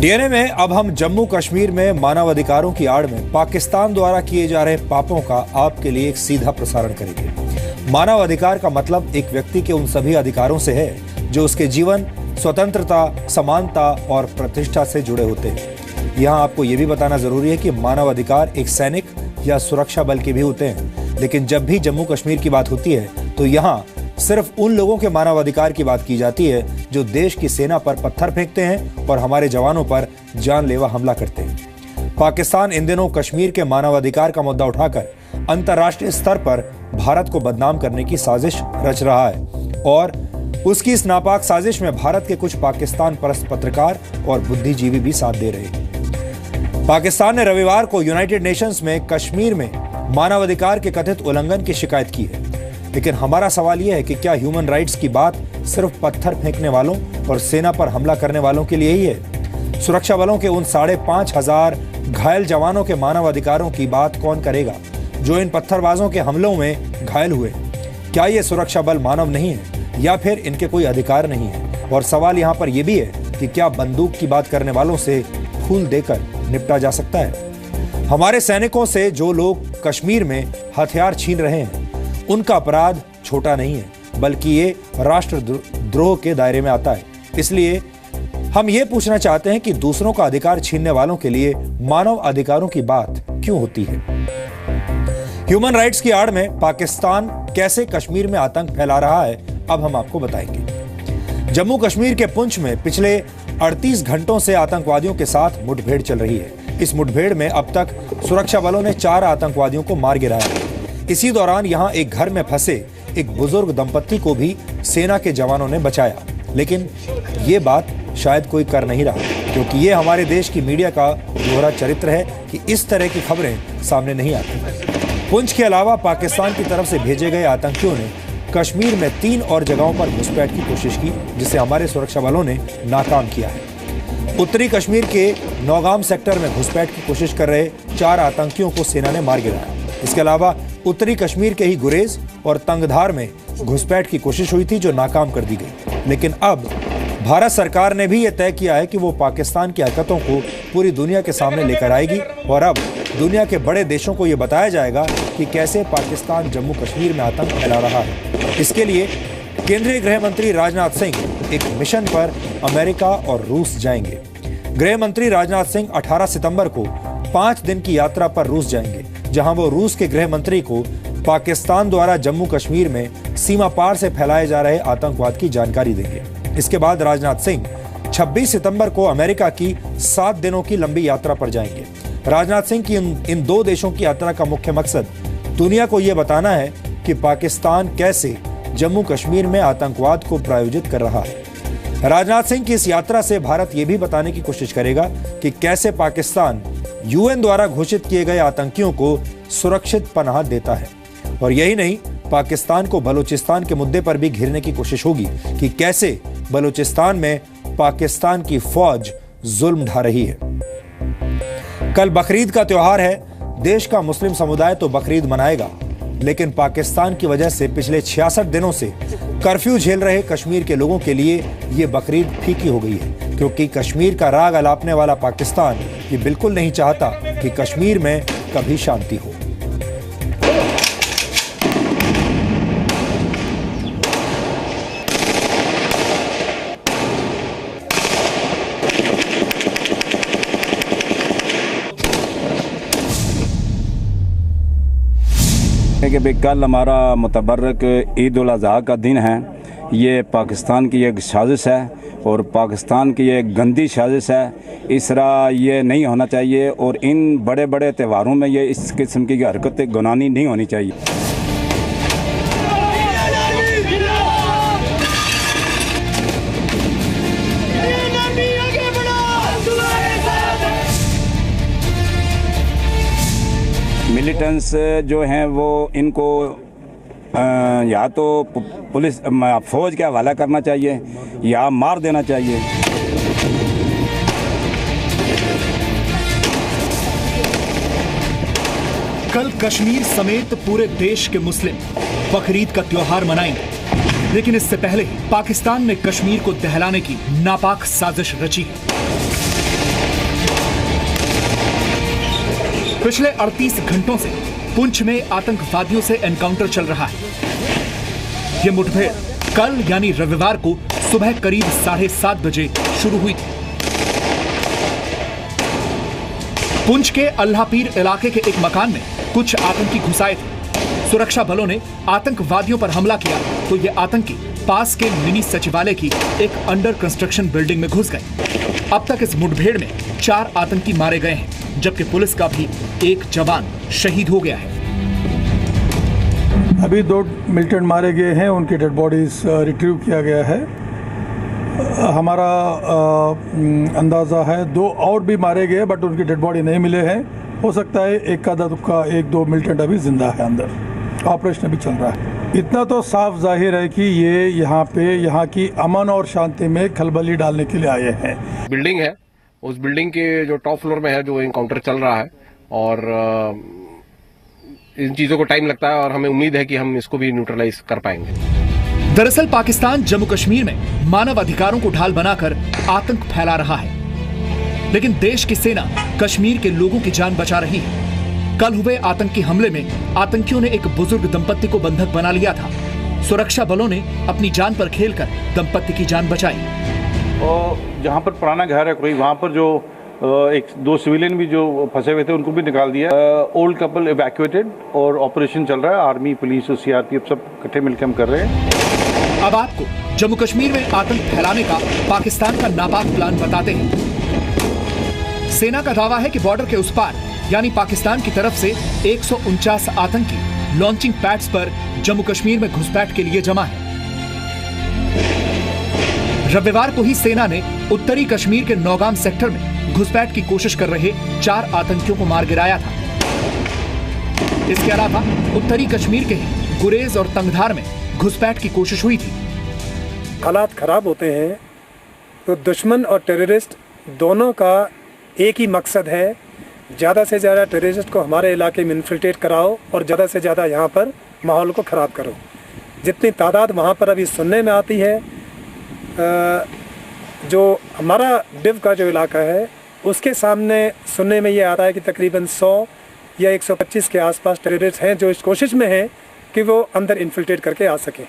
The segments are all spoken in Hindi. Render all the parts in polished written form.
डीएनए में अब हम जम्मू कश्मीर में मानव अधिकारों की आड़ में पाकिस्तान द्वारा किए जा रहे पापों का आपके लिए एक सीधा प्रसारण करेंगे। मानव अधिकार का मतलब एक व्यक्ति के उन सभी अधिकारों से है जो उसके जीवन, स्वतंत्रता, समानता और प्रतिष्ठा से जुड़े होते हैं। यहाँ आपको ये भी बताना जरूरी है कि मानव अधिकार एक सैनिक या सुरक्षा बल के भी होते हैं, लेकिन जब भी जम्मू कश्मीर की बात होती है तो यहाँ सिर्फ उन लोगों के मानव अधिकार की बात की जाती है जो देश की सेना पर पत्थर फेंकते हैं और हमारे जवानों पर जानलेवा हमला करते हैं। पाकिस्तान इन दिनों कश्मीर के मानव अधिकार का मुद्दा उठाकर अंतर्राष्ट्रीय स्तर पर भारत को बदनाम करने की साजिश रच रहा है और उसकी इस नापाक साजिश में भारत के कुछ पाकिस्तान परस्त पत्रकार और बुद्धिजीवी भी साथ दे रहे हैं। पाकिस्तान ने रविवार को यूनाइटेड नेशंस में कश्मीर में मानव अधिकार के कथित उल्लंघन की शिकायत की है, लेकिन हमारा सवाल यह है कि क्या ह्यूमन राइट्स की बात सिर्फ पत्थर फेंकने वालों और सेना पर हमला करने वालों के लिए ही है? सुरक्षा बलों के उन 5,500 घायल जवानों के मानव अधिकारों की बात कौन करेगा जो इन पत्थरबाजों के हमलों में घायल हुए? क्या ये सुरक्षा बल मानव नहीं है या फिर इनके कोई अधिकार नहीं है? और सवाल यहाँ पर यह भी है कि क्या बंदूक की बात करने वालों से फूल देकर निपटा जा सकता है? हमारे सैनिकों से जो लोग कश्मीर में हथियार छीन रहे हैं उनका अपराध छोटा नहीं है, बल्कि ये राष्ट्रद्रोह के दायरे में आता है। इसलिए हम ये पूछना चाहते हैं कि दूसरों का अधिकार छीनने वालों के लिए मानव अधिकारों की बात क्यों होती है? ह्यूमन राइट्स की आड़ में पाकिस्तान कैसे कश्मीर में आतंक फैला रहा है, अब हम आपको बताएंगे। जम्मू कश्मीर के पुंछ में पिछले 38 घंटों से आतंकवादियों के साथ मुठभेड़ चल रही है। इस मुठभेड़ में अब तक सुरक्षा बलों ने 4 आतंकवादियों को मार गिराया है। इसी दौरान यहां एक घर में फंसे एक बुजुर्ग दंपत्ति को भी सेना के जवानों ने बचाया, लेकिन ये बात शायद कोई कर नहीं रहा, क्योंकि ये हमारे देश की मीडिया का दोहरा चरित्र है कि इस तरह की खबरें सामने नहीं आती। पुंछ के अलावा पाकिस्तान की तरफ से भेजे गए आतंकियों ने कश्मीर में 3 और जगहों पर घुसपैठ की कोशिश की, जिसे हमारे सुरक्षा बलों ने नाकाम किया है। उत्तरी कश्मीर के नौगाम सेक्टर में घुसपैठ की कोशिश कर रहे 4 आतंकियों को सेना ने मार गिराया। इसके अलावा उत्तरी कश्मीर के ही गुरेज और तंगधार में घुसपैठ की कोशिश हुई थी, जो नाकाम कर दी गई। लेकिन अब भारत सरकार ने भी यह तय किया है कि वो पाकिस्तान की हरकतों को पूरी दुनिया के सामने लेकर आएगी और अब दुनिया के बड़े देशों को यह बताया जाएगा कि कैसे पाकिस्तान जम्मू कश्मीर में आतंक फैला रहा है। इसके लिए केंद्रीय गृह मंत्री राजनाथ सिंह एक मिशन पर अमेरिका और रूस जाएंगे। गृह मंत्री राजनाथ सिंह 18 सितंबर को 5 दिन की यात्रा पर रूस जाएंगे, जहां वो रूस के गृह मंत्री को पाकिस्तान द्वारा जम्मू कश्मीर में सीमा पार से फैलाए जा रहे आतंकवाद की जानकारी देंगे। इसके बाद राजनाथ सिंह 26 सितंबर को अमेरिका की 7 दिनों की लंबी यात्रा पर जाएंगे। राजनाथ सिंह की इन 2 देशों की यात्रा का मुख्य मकसद दुनिया को यह बताना है कि पाकिस्तान कैसे जम्मू कश्मीर में आतंकवाद को प्रायोजित कर रहा है। राजनाथ सिंह की इस यात्रा से भारत ये भी बताने की कोशिश करेगा कि कैसे पाकिस्तान यूएन द्वारा घोषित किए गए आतंकियों को सुरक्षित पनाह देता है। और यही नहीं, पाकिस्तान को बलूचिस्तान के मुद्दे पर भी घेरने की कोशिश होगी कि कैसे बलूचिस्तान में पाकिस्तान की फौज जुल्म ढा रही है। कल बकरीद का त्योहार है। देश का मुस्लिम समुदाय तो बकरीद मनाएगा, लेकिन पाकिस्तान की वजह से पिछले 66 दिनों से कर्फ्यू झेल रहे कश्मीर के लोगों के लिए ये बकरीद फीकी हो गई है, क्योंकि कश्मीर का राग अलापने वाला पाकिस्तान ये बिल्कुल नहीं चाहता कि कश्मीर में कभी शांति हो। कि भाई कल हमारा मुतबर्रक ईद उल अज़हा का दिन है। ये पाकिस्तान की एक साजिश है और पाकिस्तान की एक गंदी साजिश है। इस तरह ये नहीं होना चाहिए और इन बड़े बड़े त्योहारों में ये इस किस्म की हरकतें गुनाही नहीं होनी चाहिए। मिलिटेंट्स जो हैं वो इनको या तो पुलिस फौज के हवाला करना चाहिए या मार देना चाहिए। कल कश्मीर समेत पूरे देश के मुस्लिम बकरीद का त्योहार मनाएंगे, लेकिन इससे पहले पाकिस्तान ने कश्मीर को दहलाने की नापाक साजिश रची है। पिछले 38 घंटों से पुंछ में आतंकवादियों से एनकाउंटर चल रहा है। ये मुठभेड़ कल यानी रविवार को सुबह करीब 7:30 बजे शुरू हुई थी। पुंछ के अल्लाहपीर इलाके के एक मकान में कुछ आतंकी घुसाए थे। सुरक्षा बलों ने आतंकवादियों पर हमला किया तो ये आतंकी पास के मिनी सचिवालय की एक अंडर कंस्ट्रक्शन बिल्डिंग में घुस गए। अब तक इस मुठभेड़ में 4 आतंकी मारे गए हैं, जबकि पुलिस का भी एक जवान शहीद हो गया है। अभी 2 मिलिटेंट मारे गए हैं, उनकी डेड बॉडीज रिट्रीव किया गया है। हमारा अंदाज़ा है 2 और भी मारे गए, बट उनकी डेड बॉडी नहीं मिले हैं। हो सकता है एक का दुक्का 1-2 मिलिटेंट अभी जिंदा है अंदर। ऑपरेशन अभी चल रहा है। इतना तो साफ जाहिर है कि ये यहाँ की अमन और शांति में खलबली डालने के लिए आए हैं। बिल्डिंग है, उस बिल्डिंग के जो टॉप फ्लोर में है जो एनकाउंटर चल रहा है, और इन चीजों को टाइम लगता है और हमें उम्मीद है कि हम इसको भी न्यूट्रलाइज कर पाएंगे। दरअसल पाकिस्तान जम्मू कश्मीर में मानव अधिकारों को ढाल बनाकर आतंक फैला रहा है, लेकिन देश की सेना कश्मीर के लोगों की जान बचा रही है। कल हुए आतंकी हमले में आतंकियों ने एक बुजुर्ग दंपत्ति को बंधक बना लिया था। सुरक्षा बलों ने अपनी जान पर खेलकर दंपत्ति की जान बचाई। और जहाँ पर पुराना घर है कोई, वहाँ पर जो 1-2 सिविलियन भी जो फंसे हुए थे उनको भी निकाल दिया। ओल्ड कपल इवैक्यूएटेड और ऑपरेशन चल रहा है। आर्मी, पुलिस और सीआरपीएफ सब इकट्ठे मिलकर हम कर रहे हैं। अब आपको जम्मू कश्मीर में आतंक फैलाने का पाकिस्तान का नापाक प्लान बताते हैं। सेना का दावा है कि बॉर्डर के उस पार यानी पाकिस्तान की तरफ से 149 आतंकी लॉन्चिंग पैड्स पर जम्मू कश्मीर में घुसपैठ के लिए जमा है। रविवार को ही सेना ने उत्तरी कश्मीर के नौगाम सेक्टर में घुसपैठ की कोशिश कर रहे 4 आतंकियों को मार गिराया था। इसके अलावा उत्तरी कश्मीर के ही गुरेज और तंगधार में घुसपैठ की कोशिश हुई थी। हालात खराब होते हैं तो दुश्मन और टेररिस्ट दोनों का एक ही मकसद है, ज़्यादा से ज़्यादा टेररिस्ट को हमारे इलाके में इन्फिल्ट्रेट कराओ और ज़्यादा से ज़्यादा यहाँ पर माहौल को ख़राब करो। जितनी तादाद वहाँ पर अभी सुनने में आती है, जो हमारा डिव का जो इलाका है उसके सामने सुनने में ये आ रहा है कि तकरीबन 100 या 125 के आसपास टेररिस्ट हैं जो इस कोशिश में हैं कि वो अंदर इन्फिल्ट्रेट करके आ सके।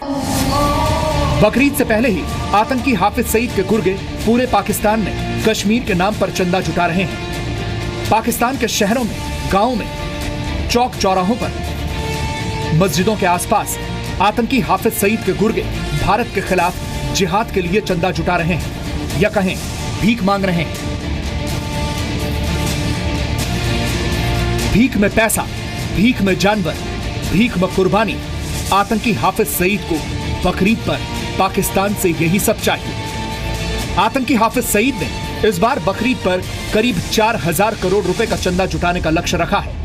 बकरीद से पहले ही आतंकी हाफिज सईद के गुर्गे पूरे पाकिस्तान में कश्मीर के नाम पर चंदा जुटा रहे हैं। पाकिस्तान के शहरों में, गांवों में, चौक चौराहों पर, मस्जिदों के आसपास आतंकी हाफिज सईद के गुर्गे भारत के खिलाफ जिहाद के लिए चंदा जुटा रहे हैं या कहें भीख मांग रहे हैं। भीख में पैसा, भीख में जानवर, भीख में कुर्बानी। आतंकी हाफिज सईद को बकरीद पर पाकिस्तान से यही सब चाहिए। आतंकी हाफिज सईद ने इस बार बकरीद पर करीब 4000 करोड़ रुपए का चंदा जुटाने का लक्ष्य रखा है।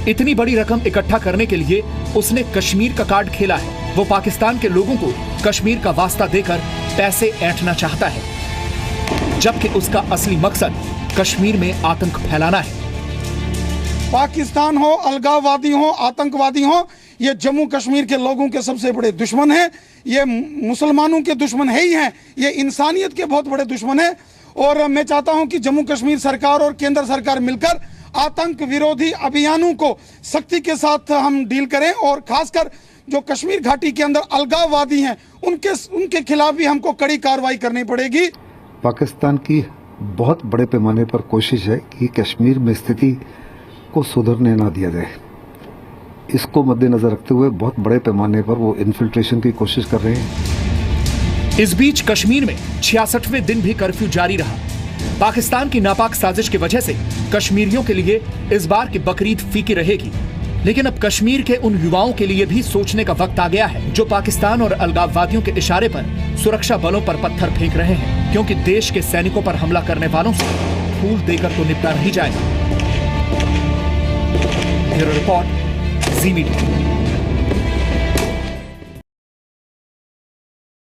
इतनी बड़ी रकम इकट्ठा करने के लिए उसने कश्मीर का कार्ड खेला है। वो पाकिस्तान के लोगों को कश्मीर का वास्ता देकर पैसे ऐंठना चाहता है, जबकि उसका असली मकसद कश्मीर में आतंक फैलाना है। पाकिस्तान हो, अलगाववादी हो, आतंकवादी हो, ये जम्मू कश्मीर के लोगों के सबसे बड़े दुश्मन हैं। ये मुसलमानों के दुश्मन है ही हैं, ये इंसानियत के बहुत बड़े दुश्मन हैं। और मैं चाहता हूं कि जम्मू कश्मीर सरकार और केंद्र सरकार मिलकर आतंक विरोधी अभियानों को सख्ती के साथ हम डील करें, और खासकर जो कश्मीर घाटी के अंदर अलगाववादी हैं उनके खिलाफ भी हमको कड़ी कार्रवाई करनी पड़ेगी। पाकिस्तान की बहुत बड़े पैमाने पर कोशिश है कि कश्मीर में स्थिति को सुधरने ना दिया जाए। इसको मद्देनजर रखते हुए बहुत बड़े पैमाने पर वो इन्फिल्ट्रेशन की कोशिश कर रहे हैं। इस बीच कश्मीर में 66वें दिन भी कर्फ्यू जारी रहा। पाकिस्तान की नापाक साजिश की वजह से कश्मीरियों के लिए इस बार की बकरीद फीकी रहेगी, लेकिन अब कश्मीर के उन युवाओं के लिए भी सोचने का वक्त आ गया है जो पाकिस्तान और अलगाववादियों के इशारे पर सुरक्षा बलों पर पत्थर फेंक रहे हैं, क्योंकि देश के सैनिकों पर हमला करने वालों से फूल देकर तो निपटा नहीं जाएगा। ब्यूरो रिपोर्ट, जी मीडिया।